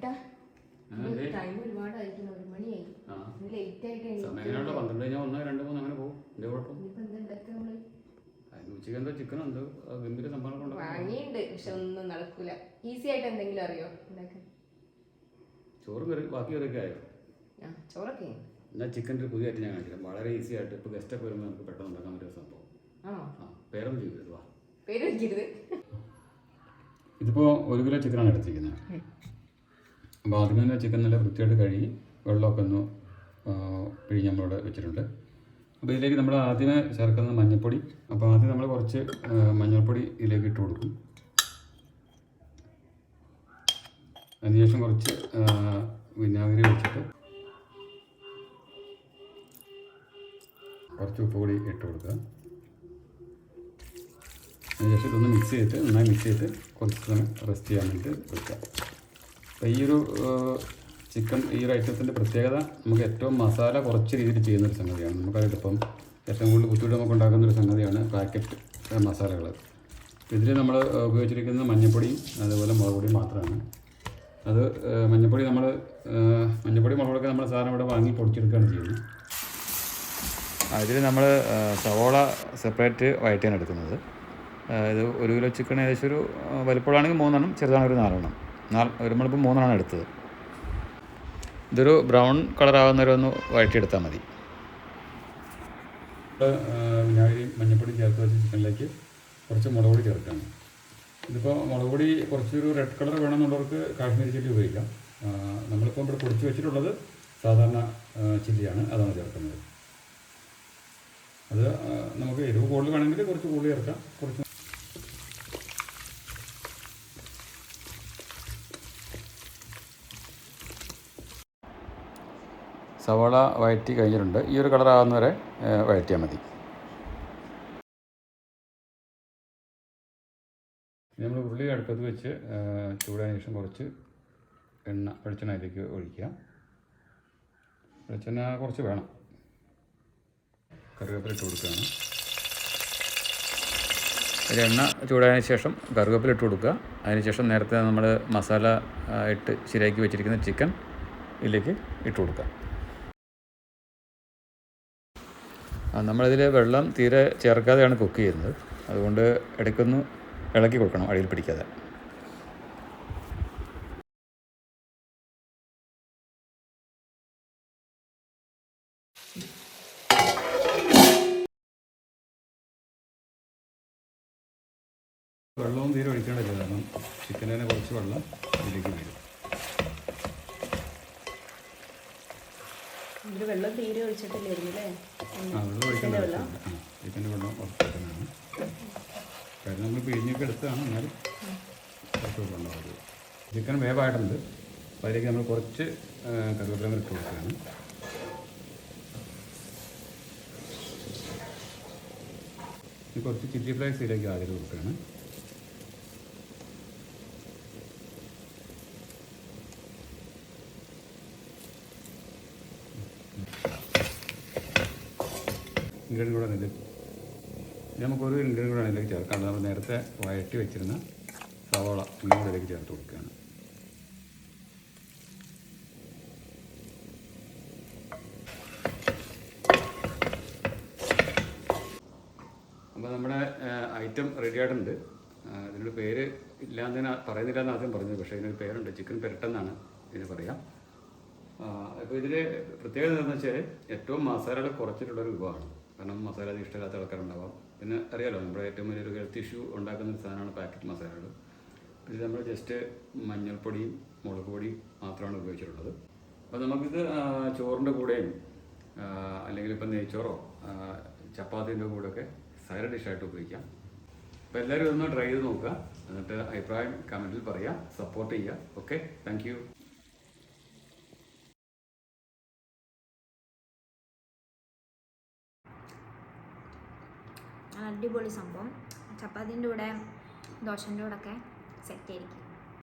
ഏട്ടാ ടൈം ഒരുപാടായിരിക്കണം, 1 മണിയായി. ലേറ്റ് ആയിട്ട് വാങ്ങിയുണ്ട്, പക്ഷെ ഒന്നും നടക്കൂല. ഈസി ആയിട്ട് എന്തെങ്കിലും അറിയോ ഉണ്ടാക്കാൻ? ചോറും കറി ബാക്കി കറിയൊക്കെ ആയോ? ചോറൊക്കെ എന്നാൽ ചിക്കൻ്റെ ഒരു പുതിയ ഐറ്റം ഞാൻ കാണിച്ചില്ല. വളരെ ഈസി ആയിട്ട് ഇപ്പോൾ ഗസ്റ്റൊക്കെ വരുമ്പോൾ നമുക്ക് പെട്ടെന്ന് ഉണ്ടാക്കാൻ പറ്റിയ സംഭവം. പേരൊന്നും ചെയ്യരുത്. പേര് വയ്ക്കരുത്. ഇതിപ്പോൾ 1 കിലോ ചിക്കനാണ് എടുത്തിരിക്കുന്നത്. അപ്പോൾ ആദ്യമേ തന്നെ ചിക്കൻ നല്ല വൃത്തിയായിട്ട് കഴുകി വെള്ളമൊക്കെ ഒന്ന് പിഴിഞ്ഞ് നമ്മളിവിടെ വെച്ചിട്ടുണ്ട്. അപ്പോൾ ഇതിലേക്ക് നമ്മൾ ആദ്യമേ ചേർക്കുന്നത് മഞ്ഞൾപ്പൊടി. അപ്പോൾ ആദ്യം നമ്മൾ കുറച്ച് മഞ്ഞൾപ്പൊടി ഇതിലേക്ക് ഇട്ട് കൊടുക്കും. അതിനുശേഷം കുറച്ച് വിനാഗിരി ഒഴിച്ചിട്ട് കുറച്ച് ഉപ്പ് കൂടി ഇട്ട് കൊടുക്കുക. അതിനുശേഷം ഇതൊന്ന് നന്നായി മിക്സ് ചെയ്തിട്ട് കുറച്ച് സമയം റെസ്റ്റ് ചെയ്യാൻ വേണ്ടിയിട്ട് വെക്കുക. അപ്പോൾ ഈ ഒരു ചിക്കൻ, ഈ ഒരു ഐറ്റത്തിൻ്റെ പ്രത്യേകത നമുക്ക് ഏറ്റവും മസാല കുറച്ച് രീതിയിൽ ചെയ്യുന്നൊരു സംഗതിയാണ്. നമുക്കതിപ്പം ഏറ്റവും കൂടുതൽ ബുദ്ധിമുട്ട് നമുക്ക് ഉണ്ടാക്കുന്നൊരു സംഗതിയാണ് പാക്കറ്റ് മസാലകൾ. ഇതിൽ നമ്മൾ ഉപയോഗിച്ചിരിക്കുന്നത് മഞ്ഞൾപ്പൊടിയും അതുപോലെ മുളക് പൊടിയും മാത്രമാണ്. അത് മഞ്ഞൾപ്പൊടി മുളകൊക്കെ നമ്മൾ സാധനം ഇവിടെ വാങ്ങി പൊടിച്ചെടുക്കുകയാണ് ചെയ്യുന്നത്. അതിൽ നമ്മൾ സവോള സെപ്പറേറ്റ് വഴറ്റിയാണ് എടുക്കുന്നത്. ഇത് 1 കിലോ ചിക്കൻ ഏകദേശം ഒരു വലിപ്പമുള്ളതാണെങ്കിൽ 3 എണ്ണം, ചെറുതാണെങ്കിൽ 4 എണ്ണം. നമ്മളിപ്പോൾ 3 എണ്ണം എടുത്തത്. ഇതൊരു ബ്രൗൺ കളറാകുന്നവരെ ഒന്ന് വഴറ്റിയെടുത്താൽ മതി. വിനാഗിരിയും മഞ്ഞൾപ്പൊടിയും ചേർത്ത് വെച്ച ചിക്കനിലേക്ക് കുറച്ച് മുളക് പൊടി ചേർക്കുകയാണ്. ഇതിപ്പോൾ മുളക് പൊടി കുറച്ചൊരു റെഡ് കളർ വേണമെന്നുള്ളവർക്ക് കാശ്മീരി ചില്ലി ഉപയോഗിക്കാം. നമ്മളിപ്പോൾ ഇവിടെ പൊടിച്ച് വെച്ചിട്ടുള്ളത് സാധാരണ ചില്ലിയാണ്, അതാണ് ചേർക്കുന്നത്. അത് നമുക്ക് എരിവ് കൂടുതൽ വേണമെങ്കിൽ കുറച്ച് കൂടുതൽ ചേർക്കാം. കുറച്ച് സവാള വഴറ്റി കഴിഞ്ഞിട്ടുണ്ട്. ഈ ഒരു കളറാകുന്നവരെ വഴറ്റിയാൽ മതി. നമ്മൾ ഉള്ളി അടുപ്പത്ത് വെച്ച് ചൂടായതിനു ശേഷം കുറച്ച് വെളിച്ചെണ്ണ അതിലേക്ക് ഒഴിക്കുക. വെളിച്ചെണ്ണ കുറച്ച് വേണം. കറിവേപ്പില ഇട്ട് കൊടുക്കുകയാണ്. എണ്ണ ചൂടായതിനു ശേഷം കറിവേപ്പില ഇട്ട് കൊടുക്കുക. അതിനുശേഷം നേരത്തെ നമ്മൾ മസാല ഇട്ട് ശരിയാക്കി വെച്ചിരിക്കുന്ന ചിക്കൻ ഇതിലേക്ക് ഇട്ട് കൊടുക്കുക. നമ്മളിതിൽ വെള്ളം തീരെ ചേർക്കാതെയാണ് കുക്ക് ചെയ്യുന്നത്. അതുകൊണ്ട് ഇടയ്ക്കൊന്ന് ഇളക്കി കൊടുക്കണം, അടിയിൽ പിടിക്കാതെ. വെള്ളവും തീരെ ഒഴിക്കേണ്ടതില്ല, കാരണം ചിക്കനിൽ തന്നെ കുറച്ച് വെള്ളം ഇതിലേക്ക് വരും. വെള്ളം തീരെ ഒഴിച്ചിട്ടില്ലായിരുന്നു അല്ലേ? വെള്ളം ഒഴിക്കേണ്ട ചിക്കൻ്റെ വെള്ളം കുറച്ചിട്ടാണ്. കാരണം നമ്മൾ പിഴിഞ്ഞൊക്കെ എടുത്തതാണ്, എന്നാലും കുറച്ച് വെള്ളം ഉണ്ടാവുന്നത്. ചിക്കൻ വേവായിട്ടുണ്ട്. അപ്പോൾ അതിലേക്ക് നമ്മൾ കുറച്ച് കറിവേപ്പില ഇട്ട് കൊടുക്കുകയാണ്. കുറച്ച് ചില്ലി ഫ്ലേക്സ് ഇതിലേക്ക് ആദ്യം കൊടുക്കുകയാണ്. ഇൻഗ്രീഡിയൻ കൂടെ ഇതിലേക്ക് നമുക്കൊരു ഇൻഗ്രീഡിയൻ കൂടെ അതിലേക്ക് ചേർക്കാം. നമ്മൾ നേരത്തെ വഴറ്റി വെച്ചിരുന്ന സവോള കൂടെ ഇതിലേക്ക് ചേർത്ത് കൊടുക്കുകയാണ്. അപ്പോൾ നമ്മുടെ ഐറ്റം റെഡി ആയിട്ടുണ്ട്. ഇതിനൊരു പേര് ഇല്ലാന്ന് പറയുന്നില്ലെന്ന് ആദ്യം പറഞ്ഞത്, പക്ഷേ ഇതിനൊരു പേരുണ്ട്. ചിക്കൻ പെരട്ടെന്നാണ് ഇതിന് പറയാം. അപ്പോൾ ഇതിൽ പ്രത്യേകത എന്താണെന്ന് വെച്ചാൽ ഏറ്റവും മസാലകൾ കുറച്ചിട്ടുള്ളൊരു വിഭവമാണ്. കാരണം മസാല ഇഷ്ടമില്ലാത്ത ആൾക്കാരുണ്ടാവാം. പിന്നെ അറിയാലോ, നമ്മുടെ ഏറ്റവും വലിയൊരു ഹെൽത്ത് ഇഷ്യൂ ഉണ്ടാക്കുന്ന ഒരു സാധനമാണ് പാക്കറ്റ് മസാലകൾ. ഇത് നമ്മൾ ജസ്റ്റ് മഞ്ഞൾപ്പൊടിയും മുളക് പൊടിയും മാത്രമാണ് ഉപയോഗിച്ചിട്ടുള്ളത്. അപ്പോൾ നമുക്കിത് ചോറിൻ്റെ കൂടെയും അല്ലെങ്കിൽ ഇപ്പം നെയ്ച്ചോറോ ചപ്പാത്തിൻ്റെ കൂടെയൊക്കെ സൈഡ് ഡിഷായിട്ട് ഉപയോഗിക്കാം. അപ്പോൾ എല്ലാവരും ഇതൊന്ന് ട്രൈ ചെയ്ത് നോക്കുക. എന്നിട്ട് അഭിപ്രായം കമൻറ്റിൽ പറയുക, സപ്പോർട്ട് ചെയ്യുക. Okay, thank you. അടിപൊളി സംഭവം. ചപ്പാത്തിൻ്റെ കൂടെ ദോശൻ്റെ കൂടെ ഒക്കെ സെറ്റ് ആയിരിക്കും.